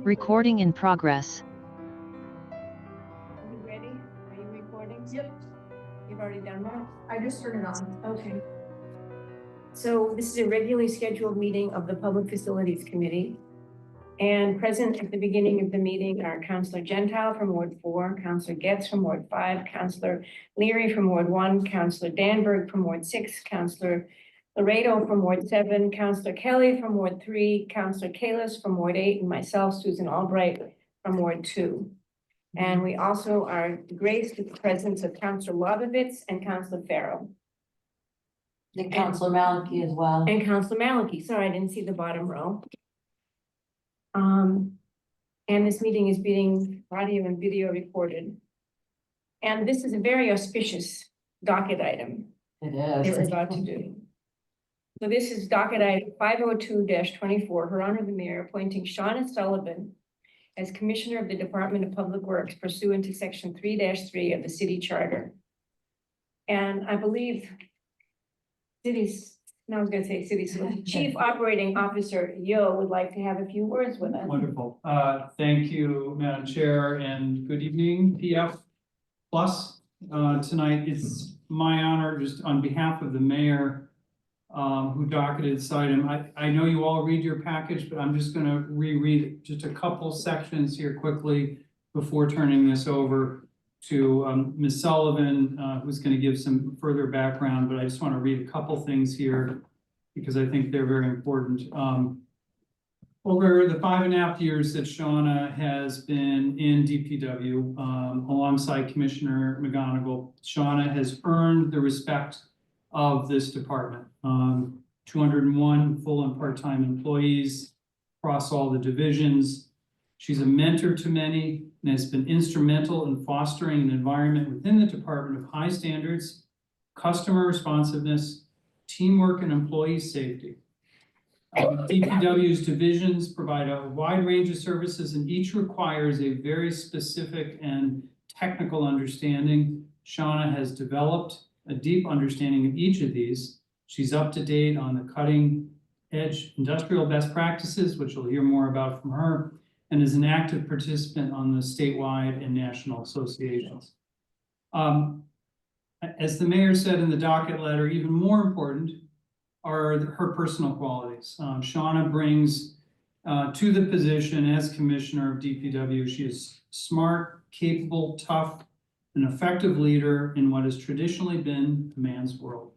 Recording in progress. Are you ready? Are you recording? Yep, You've already done that? I just turned it on. Okay. So this is a regularly scheduled meeting of the Public Facilities Committee. And present at the beginning of the meeting are Councillor Gentile from Ward 4, Councillor Getz from Ward 5, Councillor Leary from Ward 1, Councillor Danberg from Ward 6, Councillor Laredo from Ward 7, Councillor Kelly from Ward 3, Councillor Kalis from Ward 8, and myself, Susan Albright, from Ward 2. And we also are graced with the presence of Councillor Lobovitz and Councillor Farrell. And Councillor Malachy as well. And Councillor Malachy, sorry, I didn't see the bottom row. And this meeting is being audio and video recorded. And this is a very auspicious docket item It that we're is. about to do. So this is docket item 502-24, Her Honor the Mayor appointing Shauna Sullivan as Commissioner of the Department of Public Works pursuant to Section 3-3 of the City Charter. And I believe Chief Operating Officer Yo would like to have a few words with us. Wonderful. Thank you, Madam Chair, and good evening, PF Plus. Tonight, it's my honor, just on behalf of the mayor, who docketed this item. I know you all read your package, but I'm just gonna reread just a couple sections here quickly before turning this over to Ms. Sullivan, who's going to give some further background, but I just want to read a couple things here because I think they're very important. Over the 5.5 years that Shauna has been in DPW, alongside Commissioner McGonigal, Shauna has earned the respect of this department. 201 full and part-time employees across all the divisions. She's a mentor to many and has been instrumental in fostering an environment within the department of high standards, customer responsiveness, teamwork, and employee safety. DPW's divisions provide a wide range of services, and each requires a very specific and technical understanding. Shauna has developed a deep understanding of each of these. She's up to date on the cutting edge industrial best practices, which you'll hear more about from her, and is an active participant on the statewide and national associations. As the mayor said in the docket letter, even more important are her personal qualities. Shauna brings to the position as commissioner of DPW. She is smart, capable, tough, an effective leader in what has traditionally been a man's world.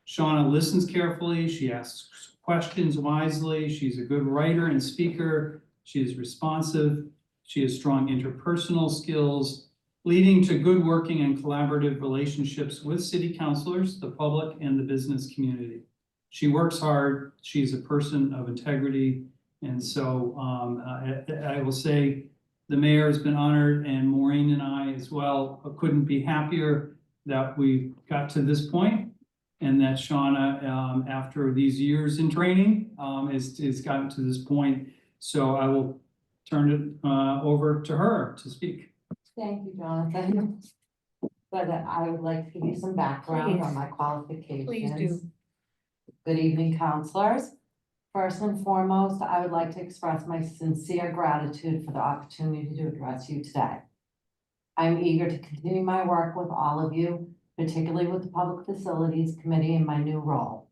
Shauna listens carefully. She asks questions wisely. She's a good writer and speaker. She is responsive. She has strong interpersonal skills, leading to good working and collaborative relationships with city councilors, the public, and the business community. She works hard. She's a person of integrity. And so I will say the mayor has been honored, and Maureen and I as well couldn't be happier that we got to this point, and that Shauna, after these years in training, has gotten to this point. So I will turn it over to her to speak. Thank you, Jonathan. But I would like to give you some background on my qualifications. Please do. Good evening, councilors. First and foremost, I would like to express my sincere gratitude for the opportunity to address you today. I'm eager to continue my work with all of you, particularly with the Public Facilities Committee in my new role.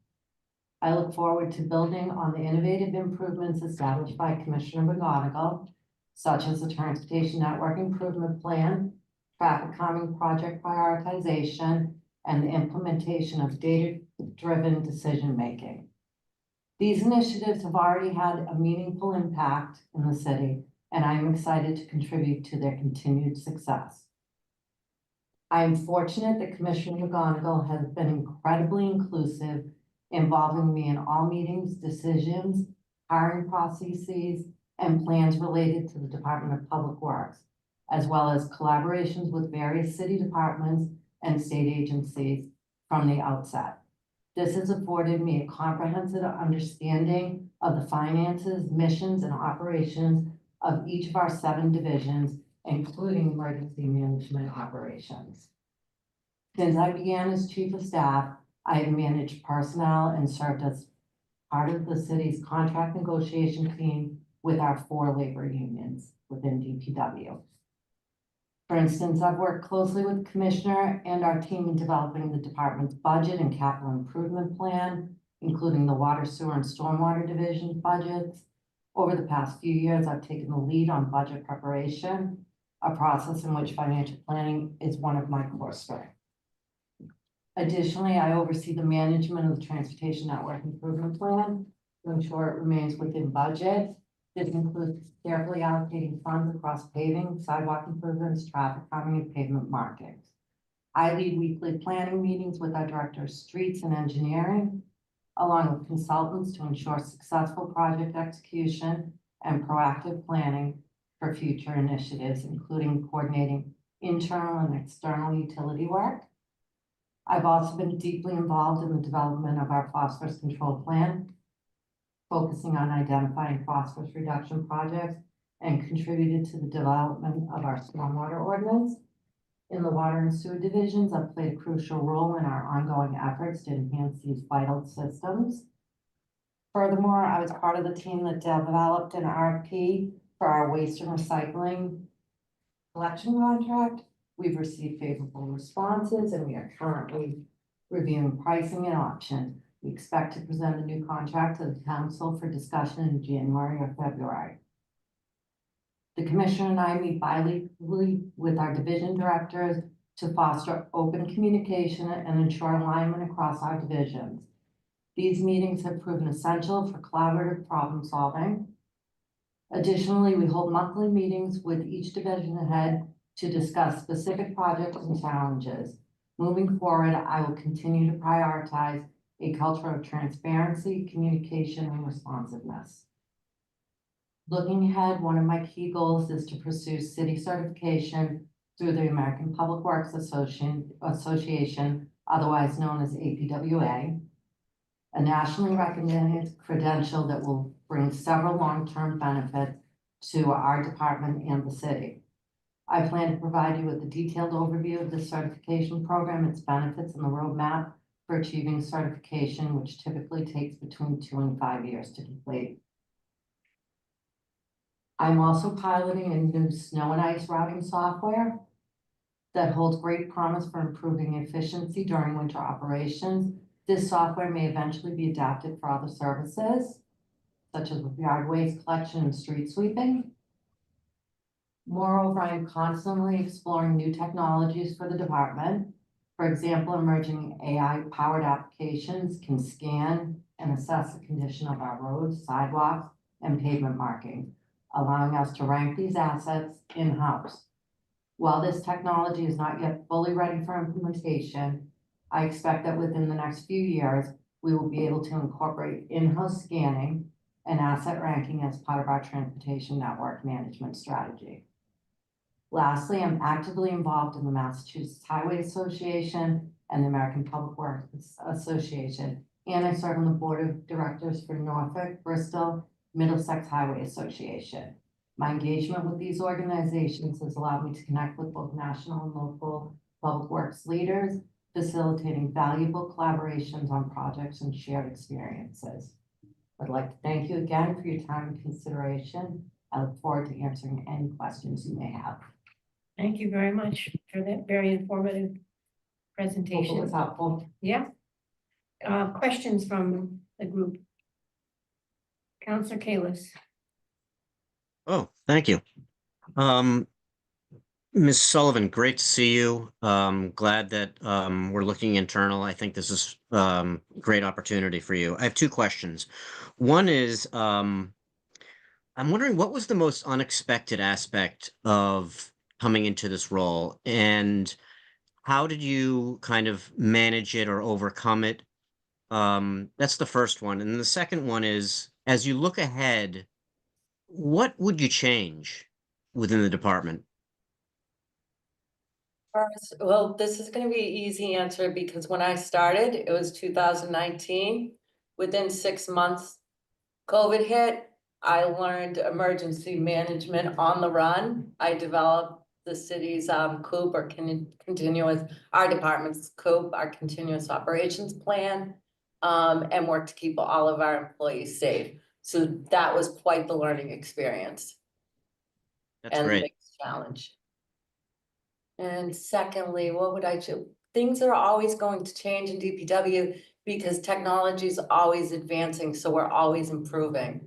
I look forward to building on the innovative improvements established by Commissioner McGonigal, such as the Transportation Network Improvement Plan, traffic calming project prioritization, and the implementation of data-driven decision-making. These initiatives have already had a meaningful impact in the city, and I am excited to contribute to their continued success. I am fortunate that Commissioner McGonigal has been incredibly inclusive, involving me in all meetings, decisions, hiring processes, and plans related to the Department of Public Works, as well as collaborations with various city departments and state agencies from the outset. This has afforded me a comprehensive understanding of the finances, missions, and operations of each of our 7 divisions, including emergency management operations. Since I began as chief of staff, I have managed personnel and served as part of the city's contract negotiation team with our 4 labor unions within DPW. For instance, I've worked closely with the Commissioner and our team in developing the department's budget and capital improvement plan, including the water, sewer, and stormwater division budgets. Over the past few years, I've taken the lead on budget preparation, a process in which financial planning is one of my core strengths. Additionally, I oversee the management of the Transportation Network Improvement Plan to ensure it remains within budget. This includes carefully allocating funds across paving, sidewalk improvements, traffic calming, and pavement markings. I lead weekly planning meetings with our Director of Streets and Engineering, along with consultants to ensure successful project execution and proactive planning for future initiatives, including coordinating internal and external utility work. I've also been deeply involved in the development of our phosphorus control plan, focusing on identifying phosphorus reduction projects, and contributed to the development of our stormwater ordinance. In the water and sewer divisions, I've played a crucial role in our ongoing efforts to enhance these vital systems. Furthermore, I was part of the team that developed an RFP for our waste and recycling collection contract. We've received favorable responses, and we are currently reviewing pricing and option. We expect to present a new contract to the council for discussion in January or February. The Commissioner and I meet bi-weekly with our division directors to foster open communication and ensure alignment across our divisions. These meetings have proven essential for collaborative problem solving. Additionally, we hold monthly meetings with each division head to discuss specific projects and challenges. Moving forward, I will continue to prioritize a culture of transparency, communication, and responsiveness. Looking ahead, one of my key goals is to pursue city certification through the American Public Works Association, otherwise known as APWA, a nationally recognized credential that will bring several long-term benefits to our department and the city. I plan to provide you with a detailed overview of the certification program, its benefits, and the roadmap for achieving certification, which typically takes between 2 and 5 years to complete. I'm also piloting a new snow and ice routing software that holds great promise for improving efficiency during winter operations. This software may eventually be adapted for other services, such as yard waste collection and street sweeping. Moreover, I am constantly exploring new technologies for the department. For example, emerging AI-powered applications can scan and assess the condition of our roads, sidewalks, and pavement markings, allowing us to rank these assets in-house. While this technology is not yet fully ready for implementation, I expect that within the next few years, we will be able to incorporate in-house scanning and asset ranking as part of our transportation network management strategy. Lastly, I'm actively involved in the Massachusetts Highway Association and the American Public Works Association, and I serve on the board of directors for Norfolk, Bristol, Middlesex Highway Association. My engagement with these organizations has allowed me to connect with both national and local public works leaders, facilitating valuable collaborations on projects and shared experiences. I'd like to thank you again for your time and consideration. I look forward to answering any questions you may have. Thank you very much for that very informative Hope it presentation. was helpful. Yeah. Questions from the group? Counselor Kalis. Oh, thank you. Ms. Sullivan, great to see you. Glad that we're looking internal. I think this is great opportunity for you. I have 2 questions. One is, I'm wondering what was the most unexpected aspect of coming into this role, and how did you kind of manage it or overcome it? That's the first one. And the second one is, as you look ahead, what would you change within the department? First, well, this is going to be an easy answer because when I started, it was 2019. Within 6 months, COVID hit. I learned emergency management on the run. I developed the city's COOP, or continuous, our department's COOP, our continuous operations plan, and worked to keep all of our employees safe. So that was quite the learning experience That's and the great. biggest challenge. And secondly, what would I do? Things are always going to change in DPW because technology is always advancing, so we're always improving.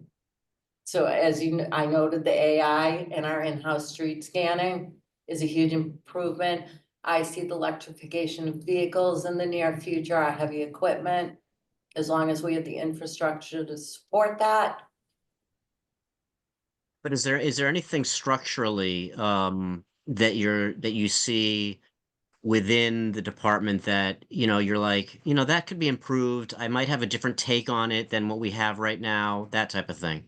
So as I noted, the AI and our in-house street scanning is a huge improvement. I see the electrification of vehicles in the near future, our heavy equipment, as long as we have the infrastructure to support that. But is there anything structurally that you see within the department that, you're like, that could be improved. I might have a different take on it than what we have right now, that type of thing.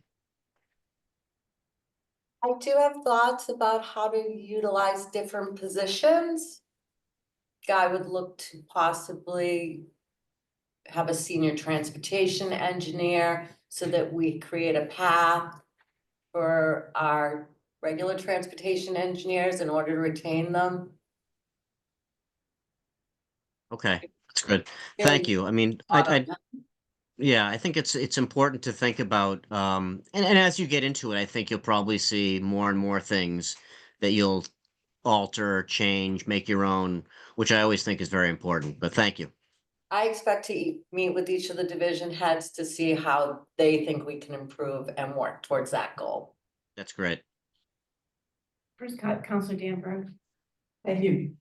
I do have thoughts about how to utilize different positions. I would look to possibly have a senior transportation engineer so that we create a path for our regular transportation engineers in order to retain them. Okay, that's good. Thank you. I mean, yeah, I think it's important to think about, and as you get into it, I think you'll probably see more and more things that you'll alter, change, make your own, which I always think is very important. But thank you. I expect to meet with each of the division heads to see how they think we can improve and work towards that goal. That's great. First, Counselor Danberg. Thank you.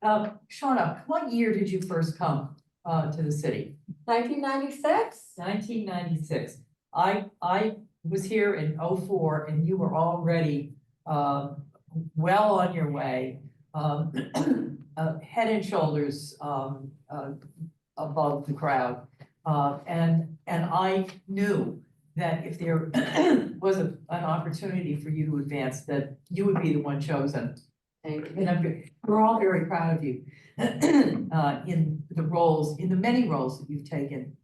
Shauna, what year did you first come to the city? 1996? 1996. I was here in '04 and you were already well on your way, head and shoulders above the crowd. And I knew that if there was an opportunity for you to advance, that you would be the one chosen. And we're all very proud of you in the many roles that you've taken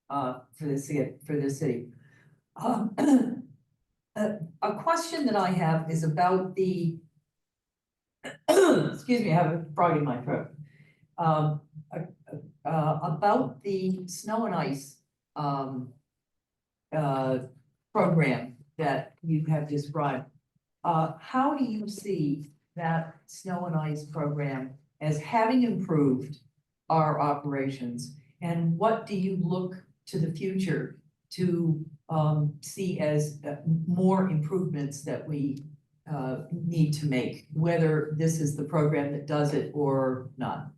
for this city. A question that I have is about the excuse me, I have a frog in my throat. About the snow and ice program that you have described. How do you see that snow and ice program as having improved our operations? And what do you look to the future to see as more improvements that we need to make, whether this is the program that does it or not?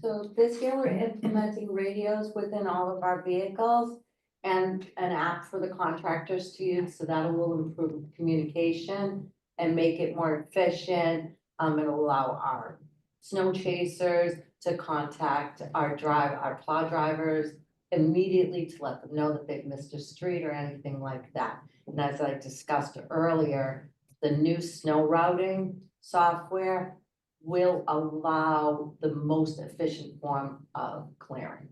So this year we're implementing radios within all of our vehicles and an app for the contractors to use, so that will improve communication and make it more efficient. It'll allow our snow chasers to contact our plow drivers immediately to let them know that they've missed a street or anything like that. And as I discussed earlier, the new snow routing software will allow the most efficient form of clearing.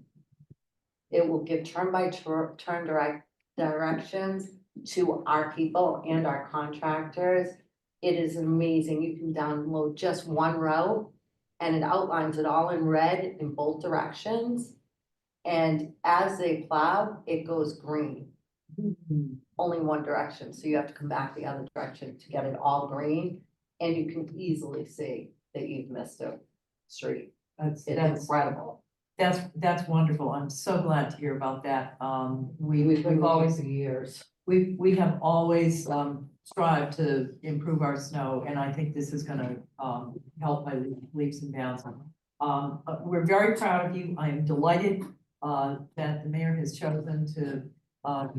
It will give turn by turn directions to our people and our contractors. It is amazing. You can download just one route and it outlines it all in red in both directions. And as they plow, it goes green. Only one direction, so you have to come back the other direction to get it all green, and you can easily see that you've missed a street. It's incredible. That's wonderful. I'm so glad to hear about that. We've always for years. We have always strived to improve our snow, and I think this is gonna help by leaps and bounds. We're very proud of you. I am delighted that the mayor has chosen to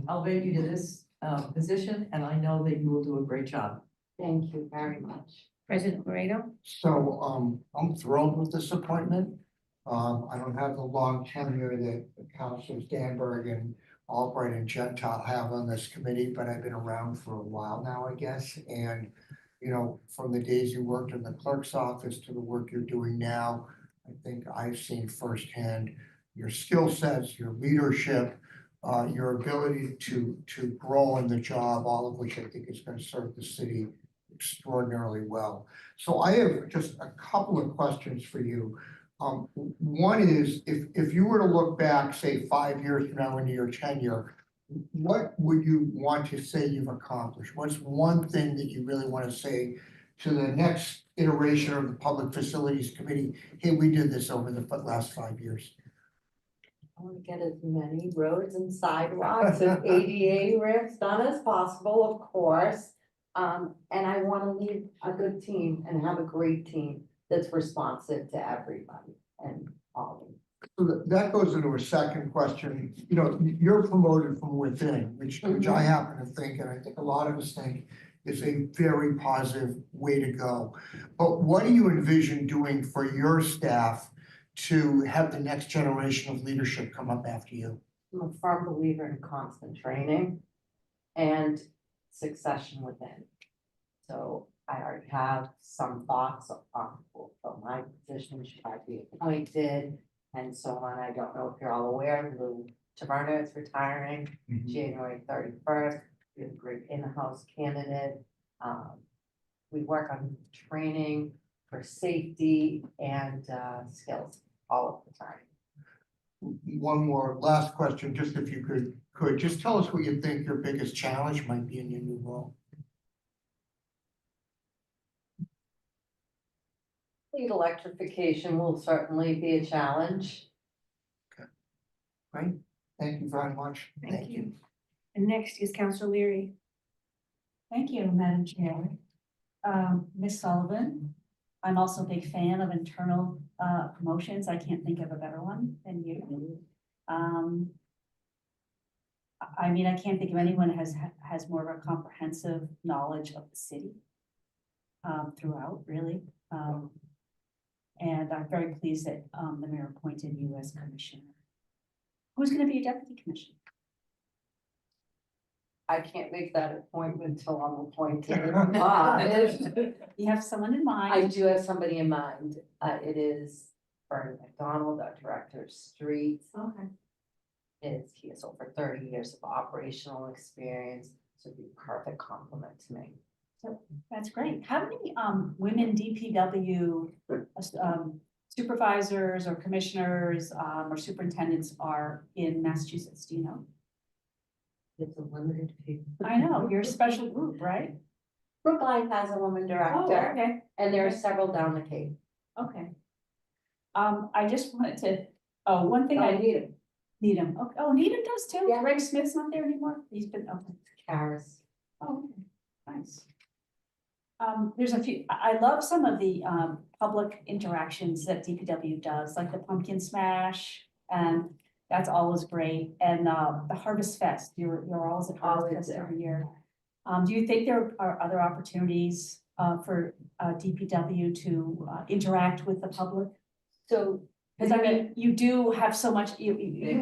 elevate you to this position, and I know that you will do a great job. Thank you very much. President Moreno. So, I'm thrilled with this appointment. I don't have the long tenure that Councilors Danberg and Albright and Gentile have on this committee, but I've been around for a while now, I guess. And, from the days you worked in the clerk's office to the work you're doing now, I think I've seen firsthand your skill sets, your leadership, your ability to grow in the job, all of which I think is going to serve the city extraordinarily well. So I have just a couple of questions for you. One is, if you were to look back, say 5 years from now into your tenure, what would you want to say you've accomplished? What's one thing that you really want to say to the next iteration of the Public Facilities Committee? Hey, we did this over the last 5 years. I want to get as many roads and sidewalks and ADA ramps done as possible, of course. And I want to lead a good team and have a great team that's responsive to everybody and all of them. So that goes into a second question. You know, you're promoted from within, which I happen to think, and I think a lot of us think, is a very positive way to go. But what do you envision doing for your staff to have the next generation of leadership come up after you? I'm a firm believer in constant training and succession within. So I already have some thoughts on my position should I be appointed and so on. I don't know if you're all aware, Lou Taverna is retiring January 31st. We have a great in-house candidate. We work on training for safety and skills all of the time. One more last question, just if you could just tell us what you think your biggest challenge might be in your new role. Fleet electrification will certainly be a challenge. Right? Thank you very much. Thank you. And next is Council Leary. Thank you, Madam Chair. Ms. Sullivan, I'm also a big fan of internal promotions. I can't think of a better one than you. I mean, I can't think of anyone who has more of a comprehensive knowledge of the city throughout, really. And I'm very pleased that the mayor appointed you as commissioner. Who's going to be your deputy commissioner? I can't make that appointment until I'm appointed. But You have someone in mind? I do have somebody in mind. It is Bernie McDonald, our director of streets. Okay. He has over 30 years of operational experience, so it'd be a perfect compliment to me. That's great. How many women DPW supervisors or commissioners or superintendents are in Massachusetts? Do you know? It's a limited people. I know, you're a special group, right? Brookline has a woman Oh, director, okay, and there are several down the Cape. okay. I just wanted to, one thing I need it. Needham. Okay. Oh, Needham does too. Yeah. Greg Smith's not there anymore. He's been, okay. Karis. Oh, okay. Nice. There's a few, I love some of the public interactions that DPW does, like the pumpkin smash, and that's always great. And the Harvest Fest, you're always at Harvest Always Fest there. every year. Do you think there are other opportunities for DPW to interact with the public? So. Because I mean, you do have so much, you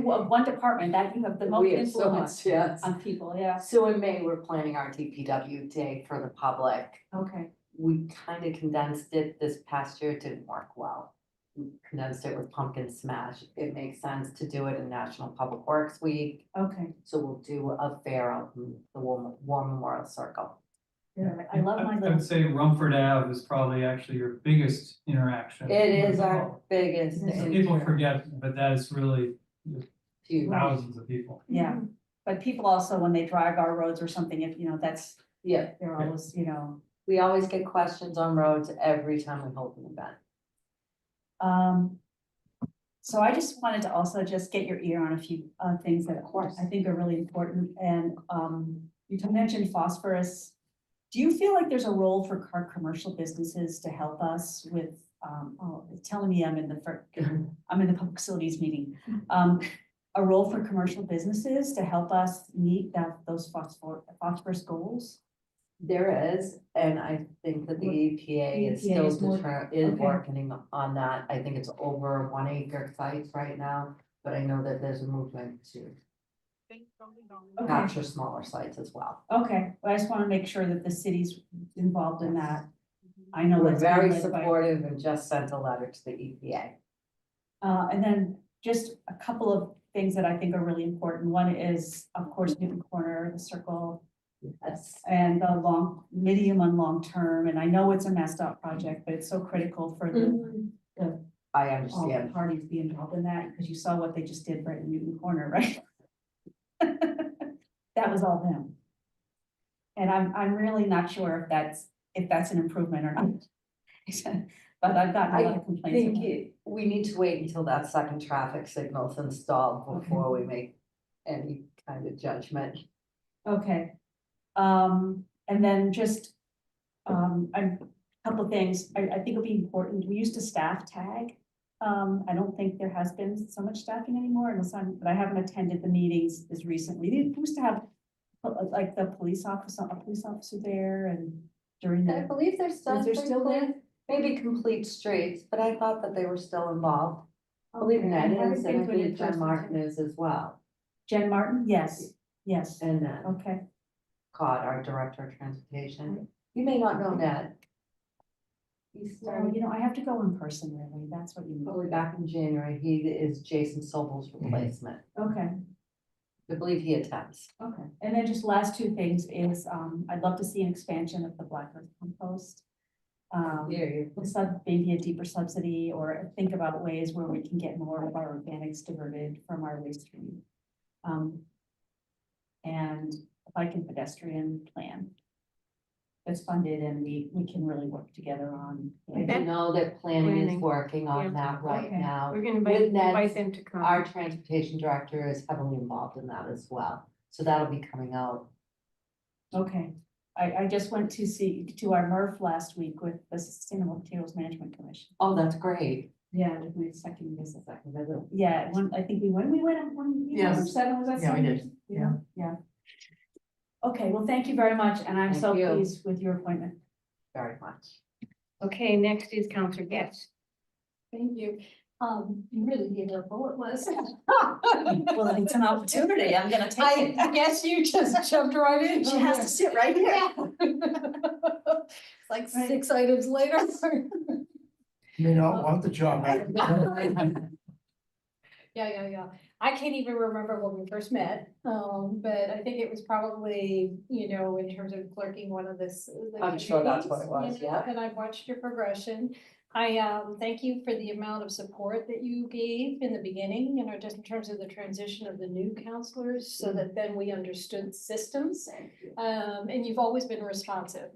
one department that you have the most We have so influence much, yes. on people, yeah. So in May, we're planning our DPW day for the public. Okay, We kind of condensed it this past year, it didn't work well. We condensed it with pumpkin smash. It makes sense to do it in National Public Works Week. okay. So we'll do a fair out in the War Memorial Circle. Yeah, I love my I little. would say Rumford Ave is probably actually your biggest interaction. It is with our people. biggest. People forget, but that is really Huge. thousands of people. Yeah, but people also, when they drive our roads or something, if, that's, Yeah, they're always, we always get questions on roads every time we hold an event. So I just wanted to also just get your ear on a few things that Of course. I think are really important. And you mentioned phosphorus. Do you feel like there's a role for commercial businesses to help us with, it's telling me I'm in the public facilities meeting. A role for commercial businesses to help us meet those phosphorus goals? There is, and I think that the EPA is EPA still is more- okay. working on that. I think it's over 1 acre sites right now, but I know that there's a movement to Okay, capture smaller sites as well. okay, well, I just want to make sure that the city's involved in that. I know We're that's very been led by- supportive and just sent a letter to the E EPA. And then just a couple of things that I think are really important. One is, of course, Newton Corner, the circle, Yes. and the medium and long term. And I know it's a MassDOT project, but it's so critical for I all the understand. parties to be involved in that, because you saw what they just did right in Newton Corner, right? that was all them. And I'm really not sure if that's an improvement or not. But I've gotten a lot of I complaints. think about it. we need to wait until that second traffic signal's installed Okay. before we make any kind of judgment. Okay. And then just, a couple of things, I think it'll be important, we used to staff tag. I don't think there has been so much staffing anymore unless but I haven't attended the meetings as recently. We used to have like a police officer there and during I the, believe they're still. Is there still there? Maybe complete streets, but I thought that they were still involved. I believe Okay, I Ned haven't is, been and I to an believe Jen in-person Martin thing. is as well. Jen Martin, yes, yes, And then okay. Cod, our director of transportation. You may not know Ned. He So, started I have to go in person really, that's what you mean. probably back in January. He is Jason Sobel's replacement. Okay. I believe he attends. Okay, and then just last two things is, I'd love to see an expansion of the Black Earth compost. Maybe a deeper subsidy, or think about ways where we can get more of our organics diverted from our waste stream. And a bike and pedestrian plan that's funded and we can really work together on. I do know that planning is Planning. working on Yeah. that right Okay. now. We're gonna With Ned's- invite them to come. Our transportation director is heavily involved in that as well. So that'll be coming out. Okay, I just went to our MRF last week with the Sustainable Materials Management Commission. Oh, that's great. Yeah, it was my second visit. Yeah, I think we went on one. Yes. Seven, was that Yeah, we seven? did. Yeah. Okay, well, thank you very much, and I'm Thank so you. pleased with your appointment. Very much. Okay, next is Counselor Getz. Thank you. You really gave her a bullet list. Well, it's an opportunity, I'm gonna take I it. guess you just jumped right in. She has to sit right here. It's like Right. 6 items later. You don't want the job. Yeah. I can't even remember when we first met, but I think it was probably, in terms of clerking one of this. the I'm sure that's committees, what it was, yeah. And I've watched your progression. I thank you for the amount of support that you gave in the beginning, just in terms of the transition of the new counselors, so that then we understood systems. And you've always been responsive.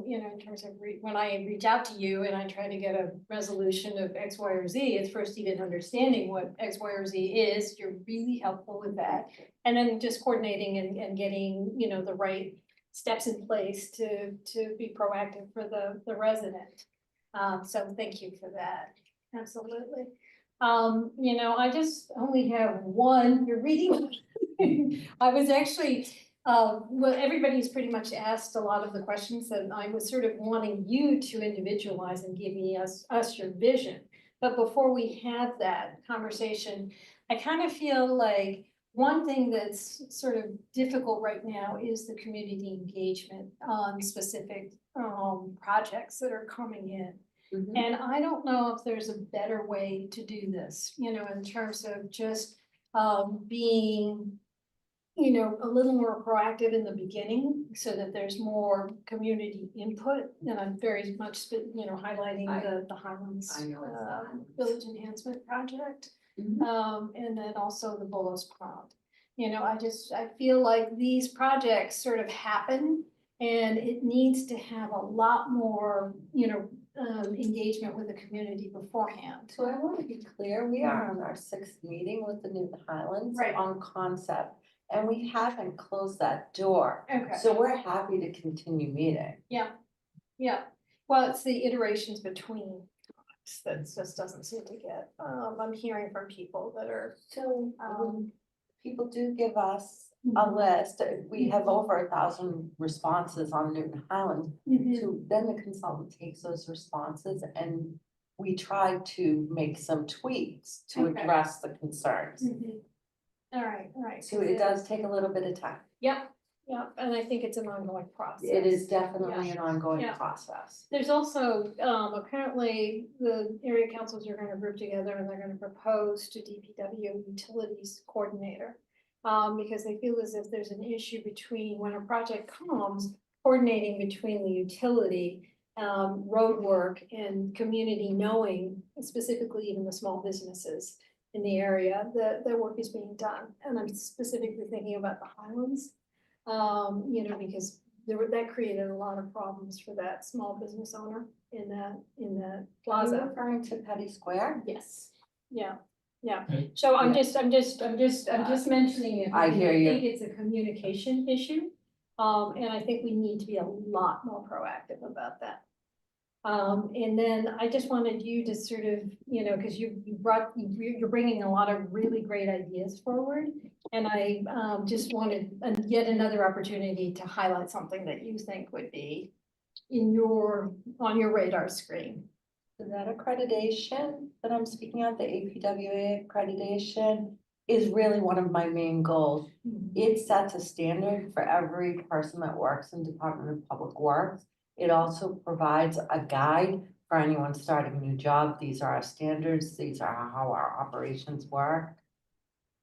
In terms of when I reach out to you and I try to get a resolution of X, Y, or Z, it's first even understanding what X, Y, or Z is. You're really helpful with that. And then just coordinating and getting, the right steps in place to be proactive for the resident. So thank you for that. Absolutely. I just only have one, you're reading. I was actually, well, everybody's pretty much asked a lot of the questions that I was sort of wanting you to individualize and give me us your vision. But before we have that conversation, I kind of feel like one thing that's sort of difficult right now is the community engagement on specific projects that are coming in. And I don't know if there's a better way to do this, in terms of just being, a little more proactive in the beginning so that there's more community input. And I'm very much, highlighting the Highlands I know it's the Highlands. Village Enhancement Project. Mhm. And then also the Bullows Pond. I feel like these projects sort of happen and it needs to have a lot more, engagement with the community beforehand. So I want to be clear, we are on our 6th meeting with the New Highlands Right. on concept, and we haven't closed that door. Okay. So we're happy to continue meeting. Yeah, well, it's the iterations between that just doesn't seem to get, I'm hearing from people that are, So um, people do give us a list. We have over 1,000 responses on Newton Highland. So then the consultant takes those responses and we try to make some tweaks to Okay. address the concerns. All right. So it does take a little bit of time. Yep, and I think it's an ongoing process. It is definitely an ongoing Yeah. process. There's also, apparently, the area councils are gonna group together and they're gonna propose to DPW utilities coordinator. Because they feel as if there's an issue between when a project comes, coordinating between the utility, road work and community knowing, specifically even the small businesses, in the area, the work is being done. And I'm specifically thinking about the Highlands. Because that created a lot of problems for that small business owner in that Are you plaza. referring to Petty Square? Yes, yeah. So I'm just mentioning it. I because hear you. think it's a communication issue. And I think we need to be a lot more proactive about that. And then I just wanted you to sort of, because you're bringing a lot of really great ideas forward. And I just wanted yet another opportunity to highlight something that you think would be on your radar screen. So that accreditation that I'm speaking of, the APWA accreditation, is really one of my main goals. It sets a standard for every person that works in Department of Public Works. It also provides a guide for anyone starting a new job. These are our standards. These are how our operations work.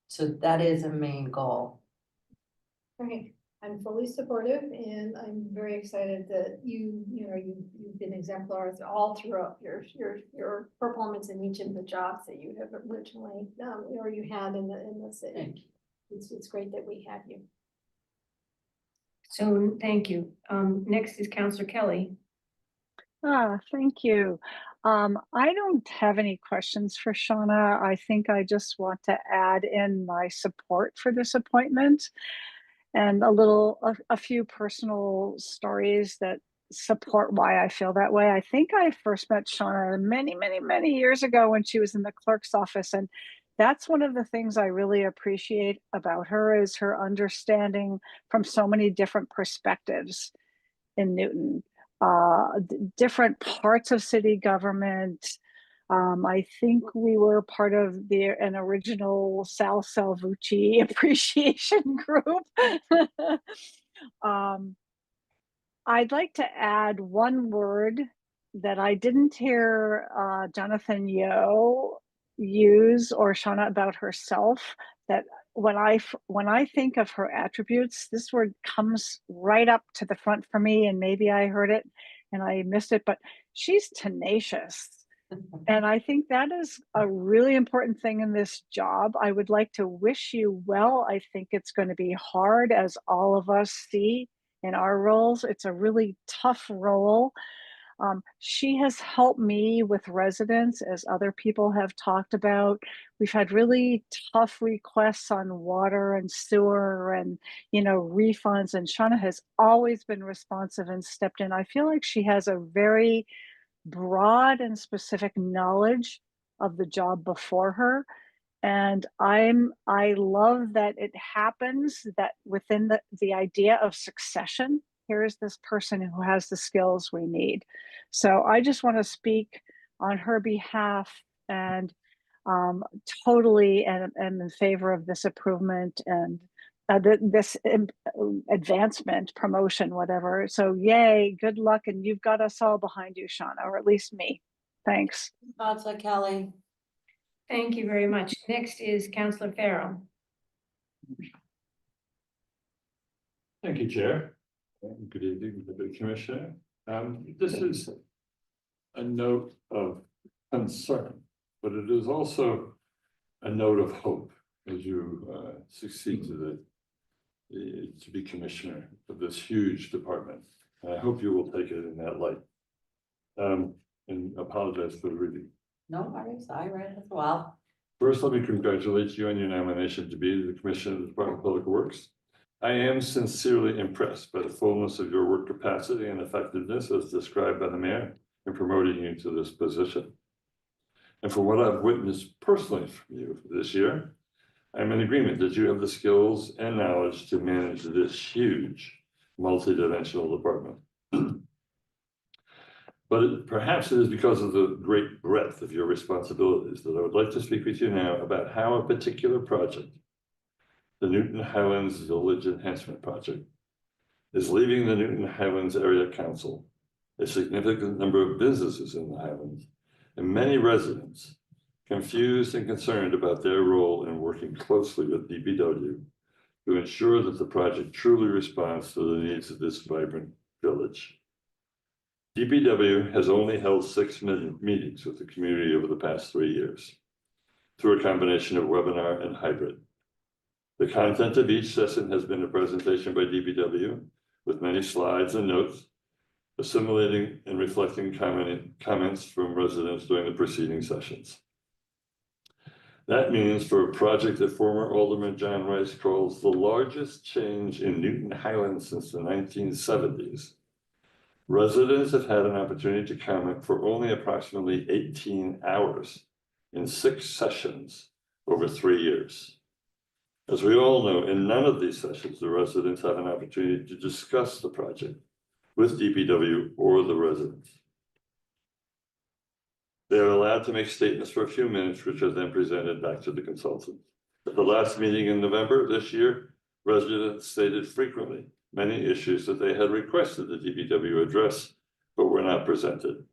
So that is a main goal. Okay, I'm fully supportive and I'm very excited that you've been exemplars all throughout your performance in each of the jobs that you have originally, or you had in the city. Thank you. It's great that we have you. So, thank you. Next is Counselor Kelly. Thank you. I don't have any questions for Shauna. I think I just want to add in my support for this appointment and a few personal stories that support why I feel that way. I think I first met Shauna many, many, many years ago when she was in the clerk's office. And that's one of the things I really appreciate about her is her understanding from so many different perspectives in Newton, different parts of city government. I think we were part of an original Sal Salvucci appreciation group. I'd like to add one word that I didn't hear Jonathan Yeo use or Shauna about herself, that when I think of her attributes, this word comes right up to the front for me, and maybe I heard it and I missed it, but she's tenacious. And I think that is a really important thing in this job. I would like to wish you well. I think it's going to be hard, as all of us see in our roles. It's a really tough role. She has helped me with residents, as other people have talked about. We've had really tough requests on water and sewer and, refunds, and Shauna has always been responsive and stepped in. I feel like she has a very broad and specific knowledge of the job before her. And I love that it happens that within the idea of succession, here is this person who has the skills we need. So I just want to speak on her behalf and totally am in favor of this improvement and this advancement, promotion, whatever. So yay, good luck. And you've got us all behind you, Shauna, or at least me. Thanks. Counselor Kelly. Thank you very much. Next is Counselor Farrell. Thank you, Chair. Good evening, the Commissioner. This is a note of concern, but it is also a note of hope as you succeed to be Commissioner of this huge department. And I hope you will take it in that light. And apologize for the reading. No worries, I read it as well. First, let me congratulate you on your nomination to be the Commissioner of the Department of Public Works. I am sincerely impressed by the fullness of your work capacity and effectiveness as described by the mayor in promoting you to this position. And from what I've witnessed personally from you this year, I'm in agreement that you have the skills and knowledge to manage this huge multidimensional department. But perhaps it is because of the great breadth of your responsibilities that I would like to speak with you now about how a particular project, the Newton Highlands Village Enhancement Project, is leaving the Newton Highlands Area Council, a significant number of businesses in the Highlands, and many residents confused and concerned about their role in working closely with DPW to ensure that the project truly responds to the needs of this vibrant village. DPW has only held 6 meetings with the community over the past 3 years. through a combination of webinar and hybrid. The content of each session has been a presentation by DPW with many slides and notes, assimilating and reflecting comments from residents during the preceding sessions. That means for a project that former Alderman John Rice calls the largest change in Newton Highlands since the 1970s, residents have had an opportunity to comment for only approximately 18 hours in 6 sessions over 3 years. As we all know, in none of these sessions, the residents have an opportunity to discuss the project with DPW or the residents. They are allowed to make statements for a few minutes, which are then presented back to the consultant. At the last meeting in November this year, residents stated frequently many issues that they had requested the DPW address, but were not presented.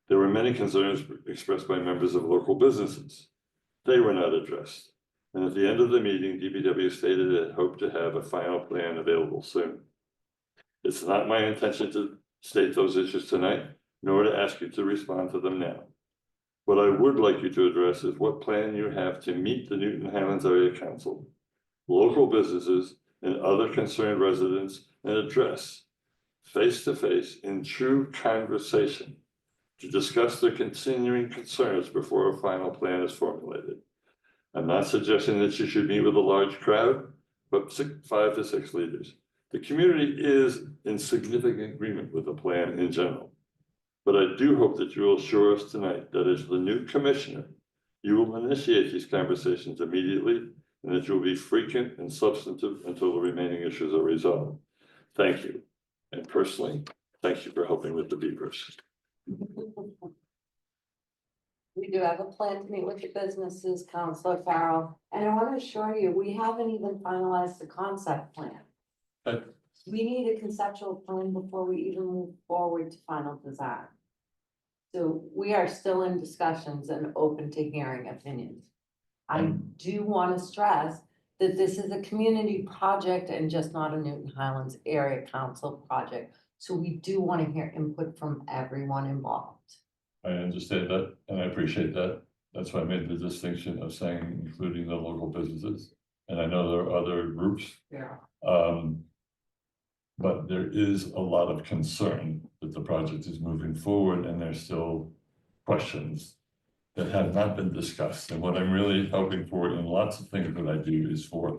There were many concerns expressed by members of local businesses. They were not addressed. And at the end of the meeting, DPW stated it hoped to have a final plan available soon. It's not my intention to state those issues tonight, nor to ask you to respond to them now. What I would like you to address is what plan you have to meet the Newton Highlands Area Council, local businesses, and other concerned residents, and address face-to-face in true conversation to discuss their continuing concerns before a final plan is formulated. I'm not suggesting that you should meet with a large crowd, but 5 to 6 leaders. The community is in significant agreement with the plan in general. But I do hope that you will assure us tonight that as the new commissioner, you will initiate these conversations immediately and that you will be frequent and substantive until the remaining issues are resolved. Thank you. And personally, thank you for helping with the beavers. We do have a plan to meet with the businesses, Councilor Farrell, and I want to assure you, we haven't even finalized the concept plan. Okay. We need a conceptual plan before we even move forward to final design. So we are still in discussions and open to hearing opinions. I do want to stress that this is a community project and just not a Newton Highlands Area Council project. So we do want to hear input from everyone involved. I understand that, and I appreciate that. That's why I made the distinction of saying including the local businesses. And I know there are other groups. Yeah. But there is a lot of concern that the project is moving forward and there's still questions that have not been discussed. And what I'm really hoping for in lots of things that I do is for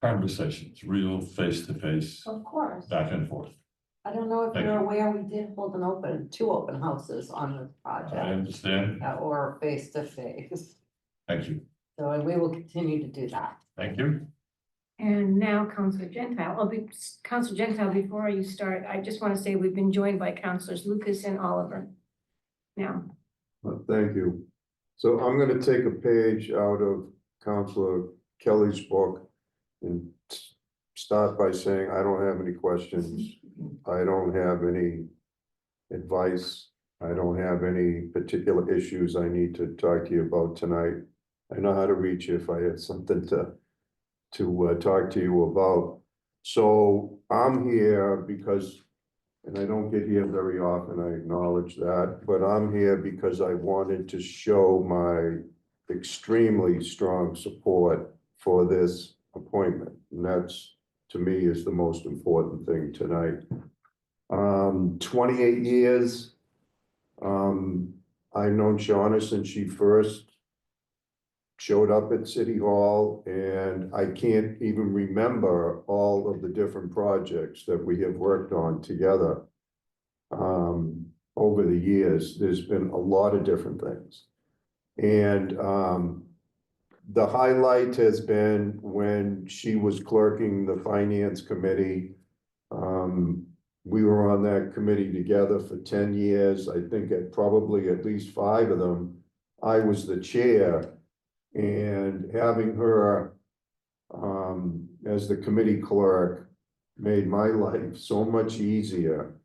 conversations, real face-to-face, Of course. back and forth. I don't know if Thank you're you. aware, we did hold 2 open houses on this I project understand. that were face to face. Thank you. So we will continue to do that. Thank you. And now Councilor Gentile. Councilor Gentile, before you start, I just want to say we've been joined by Councilors Lucas and Oliver. Now, Thank you. So I'm going to take a page out of Councilor Kelly's book and start by saying I don't have any questions. I don't have any advice. I don't have any particular issues I need to talk to you about tonight. I know how to reach you if I have something to talk to you about. So I'm here because, and I don't get here very often, I acknowledge that, but I'm here because I wanted to show my extremely strong support for this appointment. And that's, to me, is the most important thing tonight. 28 years. I've known Shauna since she first showed up at City Hall, and I can't even remember all of the different projects that we have worked on together. Over the years, there's been a lot of different things. And the highlight has been when she was clerking the Finance Committee. We were on that committee together for 10 years. I think probably at least 5 of them, I was the chair. And having her as the committee clerk made my life so much easier.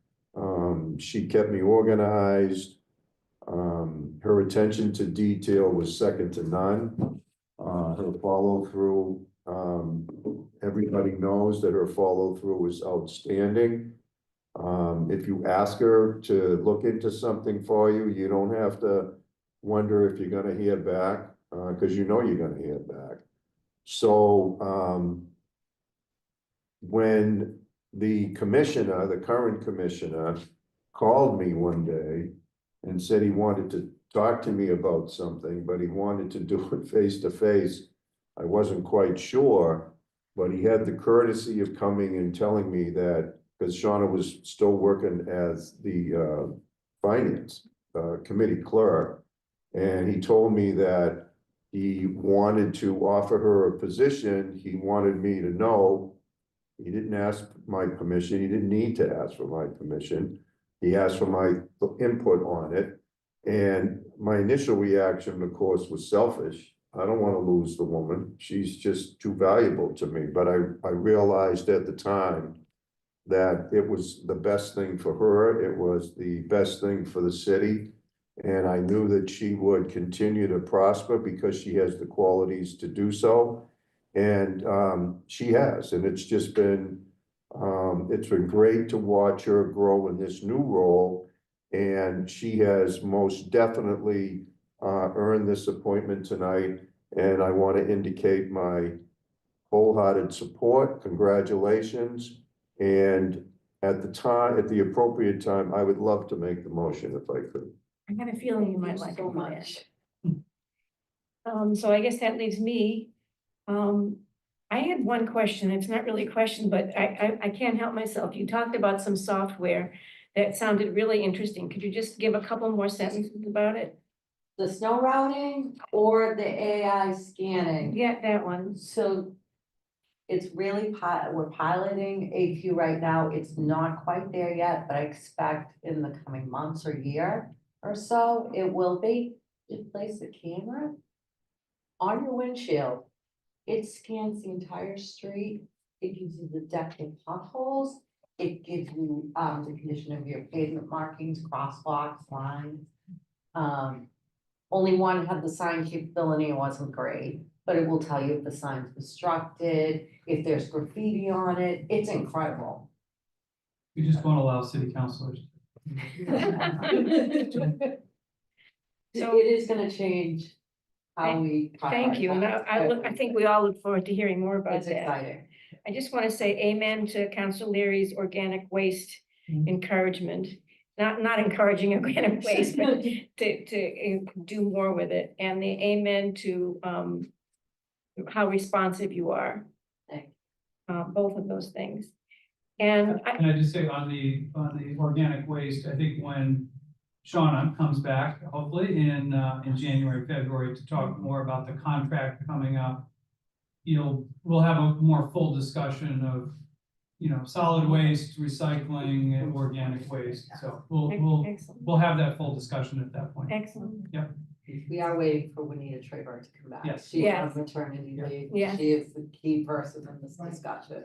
She kept me organized. Her attention to detail was second to none. Her follow through, everybody knows that her follow through is outstanding. If you ask her to look into something for you, you don't have to wonder if you're gonna hear back. cause you know you're gonna hear back. So, when the commissioner, the current commissioner, called me one day and said he wanted to talk to me about something, but he wanted to do it face to face. I wasn't quite sure, but he had the courtesy of coming and telling me that, because Shauna was still working as the finance committee clerk. And he told me that he wanted to offer her a position. He wanted me to know. He didn't ask my permission. He didn't need to ask for my permission. He asked for my input on it. And my initial reaction, of course, was selfish. I don't want to lose the woman. She's just too valuable to me. But I realized at the time that it was the best thing for her. It was the best thing for the city. And I knew that she would continue to prosper because she has the qualities to do so. And she has, and it's just been, it's been great to watch her grow in this new role. And she has most definitely earned this appointment tonight. And I want to indicate my wholehearted support. Congratulations. And at the appropriate time, I would love to make the motion if I could. I had a feeling you might Thank like you so it much. So I guess that leaves me. I had one question. It's not really a question, but I can't help myself. You talked about some software that sounded really interesting. Could you just give a couple more sentences about it? The snow routing or the AI scanning? Yeah, that one. So it's really we're piloting AQ right now. It's not quite there yet, but I expect in the coming months or year or so, it will be. You place the camera on your windshield. It scans the entire street. It gives you the depth of potholes. It gives you the condition of your pavement markings, crosswalks, lines. Only one had the sign capability. It wasn't great, but it will tell you if the sign's obstructed, if there's graffiti on it. It's incredible. We just won't allow city councilors. So- It is gonna change how we. Thank you. And I think we all look forward to hearing more about It's that. exciting. I just want to say amen to Council Leary's organic waste encouragement. Not encouraging organic waste, but to do more with it. And the amen to how responsive you are. Thank Both of those things. And Can I just say on the organic waste, I think when Shauna comes back, hopefully in January, February, to talk more about the contract coming up, we'll have a more full discussion of, solid waste, recycling, and organic waste. So excellent, we'll have that full discussion at that point. excellent. We are waiting for Juanita Traver to come back. Yes. She's Yes. on maternity leave. Yes. She is the key person in this discussion.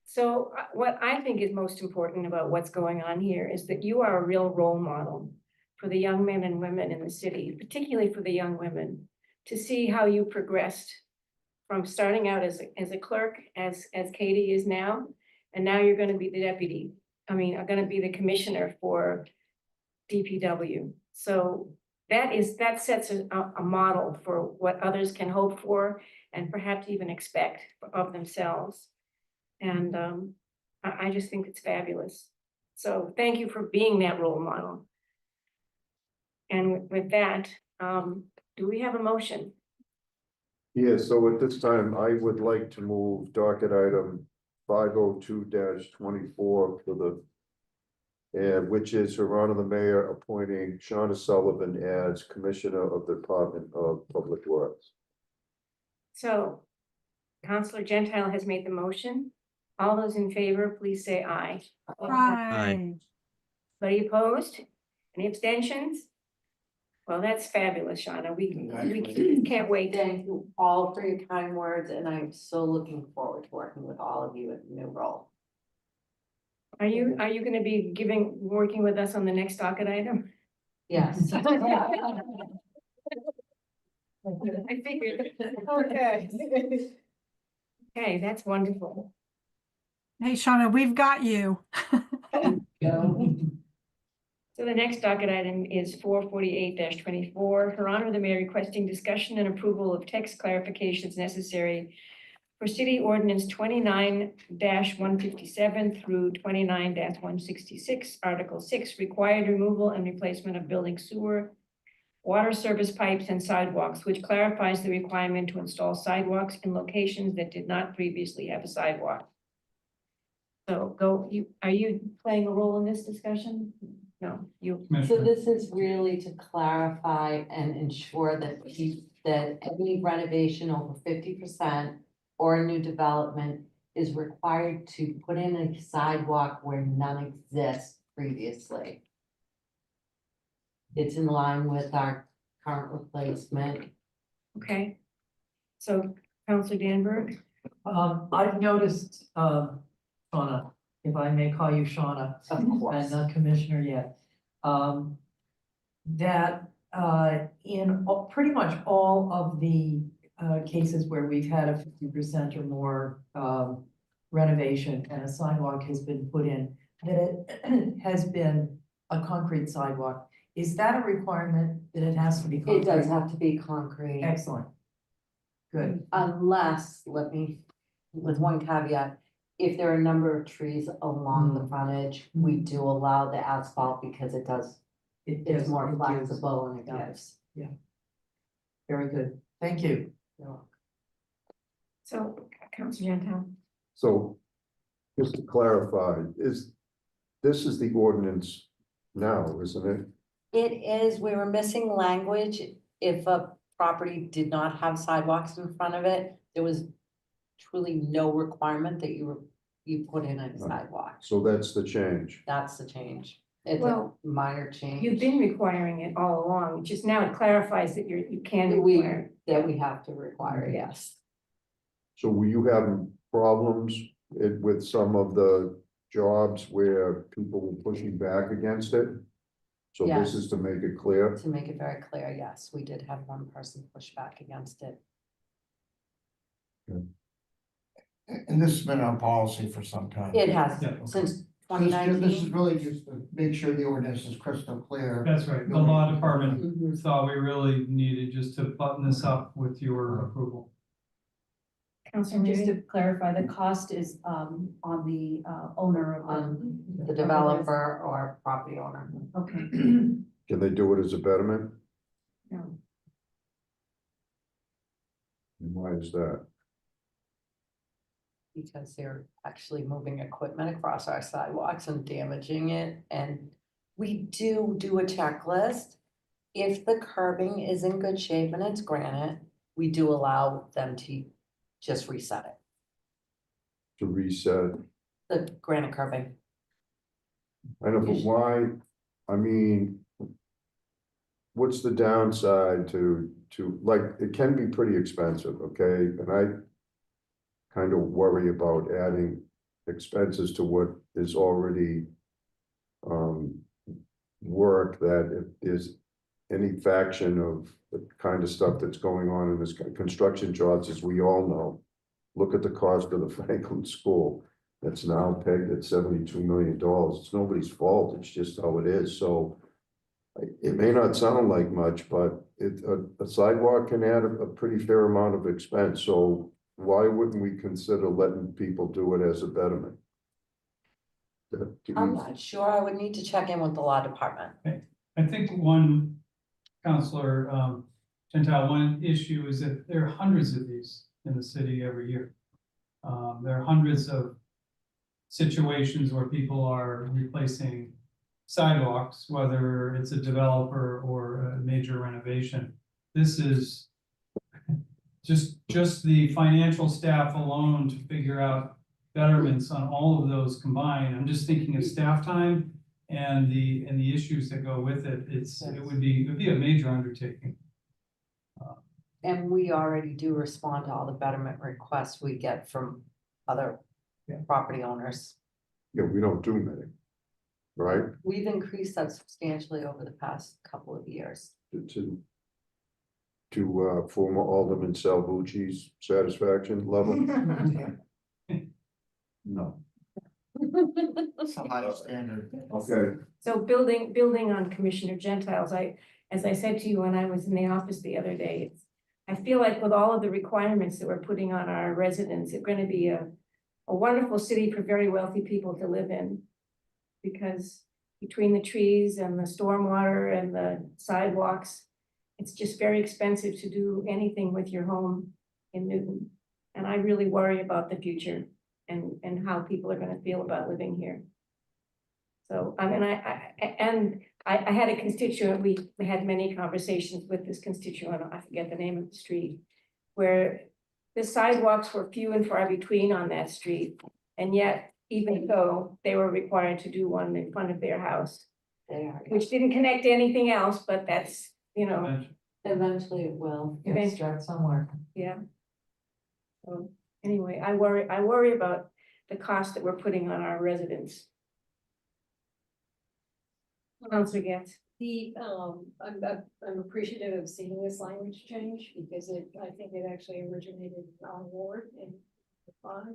So what I think is most important about what's going on here is that you are a real role model for the young men and women in the city, particularly for the young women, to see how you progressed from starting out as a clerk, as Katie is now, and now you're going to be the deputy. Are going to be the commissioner for DPW. So that sets a model for what others can hope for and perhaps even expect of themselves. And I just think it's fabulous. So thank you for being that role model. And with that, do we have a motion? Yeah, so at this time, I would like to move docket item 502-24 for which is Her Honor the Mayor appointing Shauna Sullivan as Commissioner of the Department of Public Works. So Councilor Gentile has made the motion. All those in favor, please say aye. Aye. Anybody opposed? Any abstentions? Well, that's fabulous, Shauna. We can't wait. Thank you all for your kind words, and I'm so looking forward to working with all of you in the new role. Are you going to be working with us on the next docket item? Yes. I figured. Okay. Okay, that's wonderful. Hey, Shauna, we've got you. So So the next docket item is 448-24. Her Honor, the Mayor requesting discussion and approval of text clarifications necessary for City Ordinance 29-157 through 29-166, Article 6, required removal and replacement of building sewer, water service pipes and sidewalks, which clarifies the requirement to install sidewalks in locations that did not previously have a sidewalk. So are you playing a role in this discussion? No, you. So Commissioner. this is really to clarify and ensure that that any renovation over 50% or a new development is required to put in a sidewalk where none exists previously. It's in line with our current replacement. Okay. So Counselor Danberg? I've noticed, Shauna, if I may call you Shauna. Of course. I'm not commissioner yet. That in pretty much all of the cases where we've had a 50% or more renovation and a sidewalk has been put in, that it has been a concrete sidewalk. Is that a requirement that it has to be concrete? It does have to be concrete. Excellent. Good. Unless, with one caveat, if there are a number of trees along the frontage, we do allow the asphalt because it's more flexible and it goes. Yeah. Very good. Thank you. So Counselor Gentile? So just to clarify, this is the ordinance now, isn't it? It is, we were missing language. If a property did not have sidewalks in front of it, there was truly no requirement that you put in a sidewalk. So that's the change. That's the change. It's a Well, minor change. You've been requiring it all along, just now it clarifies that you can That require. we have to require, yes. So were you having problems with some of the jobs where people were pushing back against it? So this Yes. is to make it clear? To make it very clear, yes, we did have one person push back against it. And this has been our policy for some time. It has, Yeah. since So twenty this is nineteen. really just to make sure the ordinance is crystal clear. That's right. The law department Mm-hmm. thought we really needed just to button this up with your approval. Counselor And just Judy? to clarify, the cost is on the owner of On the developer or property owner. Okay. Can they do it as a betterment? No. And why is that? Because they're actually moving equipment across our sidewalks and damaging it, and we do a checklist. If the curbing is in good shape and it's granite, we do allow them to just reset it, To reset? the granite curbing. I know, but why, I mean, what's the downside to, like, it can be pretty expensive, okay? And I kind of worry about adding expenses to what is already work, that if there's any faction of the kind of stuff that's going on in this construction jobs, as we all know, look at the cost of the Franklin School. That's now pegged at $72 million. It's nobody's fault. It's just how it is. So it may not sound like much, but a sidewalk can add a pretty fair amount of expense. So why wouldn't we consider letting people do it as a betterment? I'm not sure, I would need to check in with the law department. I think one, Counselor Gentile, one issue is that there are hundreds of these in the city every year. There are hundreds of situations where people are replacing sidewalks, whether it's a developer or a major renovation. This is just the financial staff alone to figure out betterments on all of those combined. I'm just thinking of staff time and the issues that go with it. It would be a major undertaking. And we already do respond to all the betterment requests we get from other property owners. Yeah, we don't do many, right? We've increased that substantially over the past couple of years. To former Alderman Salvucci's satisfaction level? No. Some high standard. Okay, So building on Commissioner Gentile's, as I said to you when I was in the office the other day, I feel like with all of the requirements that we're putting on our residents, it's gonna be a wonderful city for very wealthy people to live in. Because between the trees and the stormwater and the sidewalks, it's just very expensive to do anything with your home in Newton. And I really worry about the future and how people are gonna feel about living here. So, I mean, I had a constituent, we had many conversations with this constituent, I forget the name of the street, where the sidewalks were few and far between on that street. And yet, even though they were required to do one in front of their house, They are. which didn't connect to anything else, but that's, you know, Eventually it will. Eventually. Start somewhere. yeah. So, anyway, I worry about the cost that we're putting on our residents. Councilor Getz. I'm appreciative of seeing this language change because I think it actually originated on Ward in five.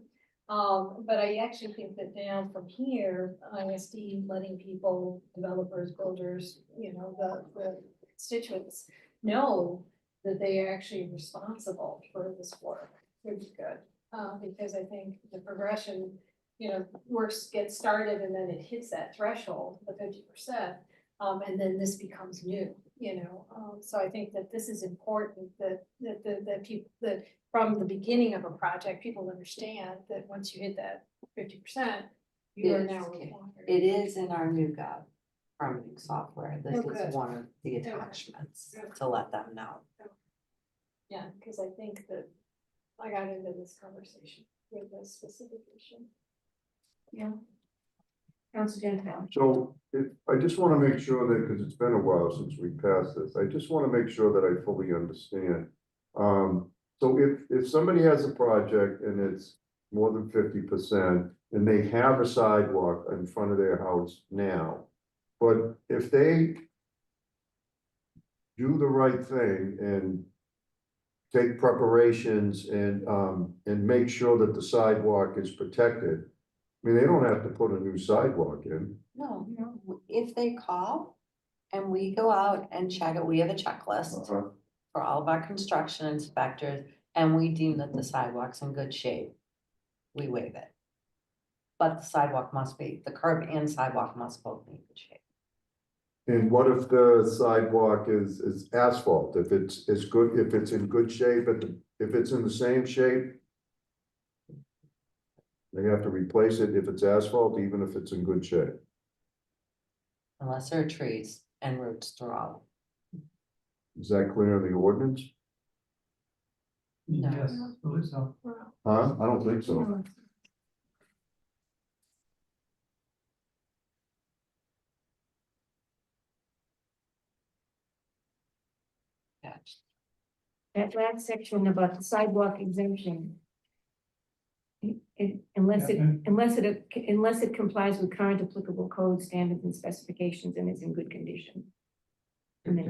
But I actually think that now from here, ISD letting people, developers, builders, you know, the constituents know that they are actually responsible for this work, which is good. Because I think the progression, you know, gets started and then it hits that threshold, the 50%. And then this becomes new, you know, so I think that this is important that people, that from the beginning of a project, people understand that once you hit that 50%, you are now required. It is in our new gov permitting software. This Oh, good. is one of the attachments to let them know. Yeah, because I think that I got into this conversation with this specific issue. Yeah. Council Gentile. so I just want to make sure that, because it's been a while since we passed this, I just want to make sure that I fully understand. So if somebody has a project and it's more than 50% and they have a sidewalk in front of their house now, but if they do the right thing and take preparations and make sure that the sidewalk is protected, I mean, they don't have to put a new sidewalk in. No, if they call and we go out and check it, we have a checklist for all of our construction inspectors, and we deem that the sidewalk's in good shape, we waive it. But the sidewalk must be, the curb and sidewalk must both be in good shape. And what if the sidewalk is asphalt? If it's good, if it's in good shape, if it's in the same shape, they have to replace it if it's asphalt, even if it's in good shape. Unless there are trees and roots throughout. Is that clear in the ordinance? No. Yes, I believe so. Huh? I don't think so. That last section about the sidewalk exemption. Unless it complies with current applicable code standards and specifications and is in good condition.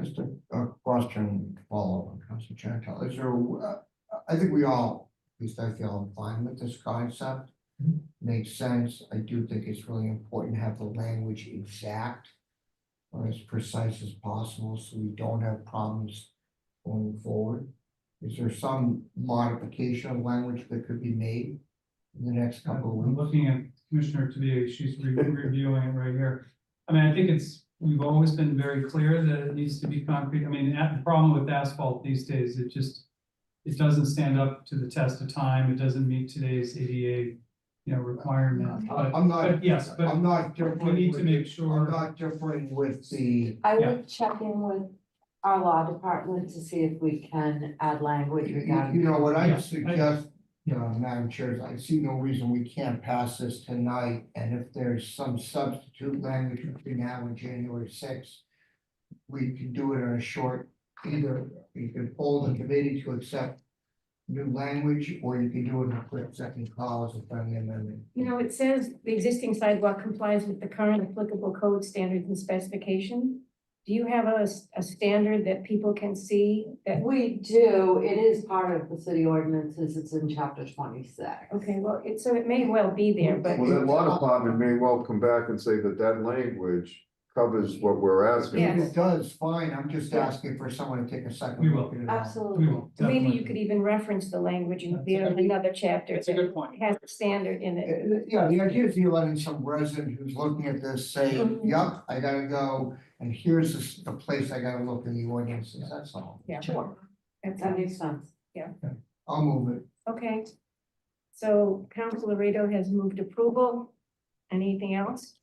Just a question, follow up on Council Gentile. Is there, I think we all, at least I feel I'm fine with this concept. Makes sense. I do think it's really important to have the language exact or as precise as possible so we don't have problems going forward. Is there some modification of language that could be made in the next couple of I'm weeks? looking at Commissioner Tabia, she's reviewing it right here. I mean, I think we've always been very clear that it needs to be concrete. I mean, the problem with asphalt these days, it doesn't stand up to the test of time. It doesn't meet today's ADA, requirement. I'm not, But yes, but I'm not different. we need to with- make I'm sure. not different with the, I Yeah. would check in with our law department to see if we can add language you regarding. know, what Yeah, I suggest, Madam Chair, is I see no reason we can't pass this tonight. And if there's some substitute language between now and January 6th, we can do it on a short, either you can poll the committee to accept new language, or you can do it in a quick second call as a friendly amendment. You know, it says the existing sidewalk complies with the current applicable code standards and specification. Do you have a standard that people can see that? We do, it is part of the city ordinances, it's in chapter 26. Okay, well, so it may well be there, but. Well, that law department may well come back and say that that language covers what we're asking. Yeah. If Yes. it does, fine, I'm just Yeah. asking for someone to take a second We will. look at it. all. Absolutely. Maybe you could even reference the language in another chapter It's a that good point. has a standard in it. Yeah, the idea is you're letting some resident who's looking at this say, Mhm. yup, I gotta go, and here's the place I gotta look in the ordinances, that's all. Yeah. Sure. That's That makes sense. I'll move it. okay. So Council Laredo has moved approval. Anything else?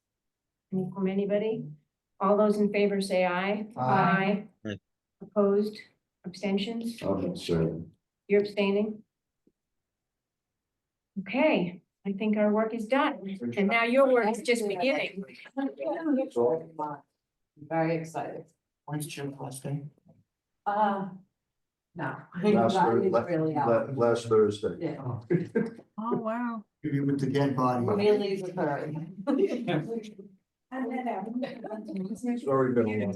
Any from anybody? All those in favor say aye. Aye. Aye. Opposed, abstentions? So, You're abstaining? Okay, I think our work is done, and now your work is just beginning. Very excited. When's Jim posting? No. last, That is really out. last Thursday. Yeah. Oh, wow. Maybe with the dead body. We leave with her. It's already been a long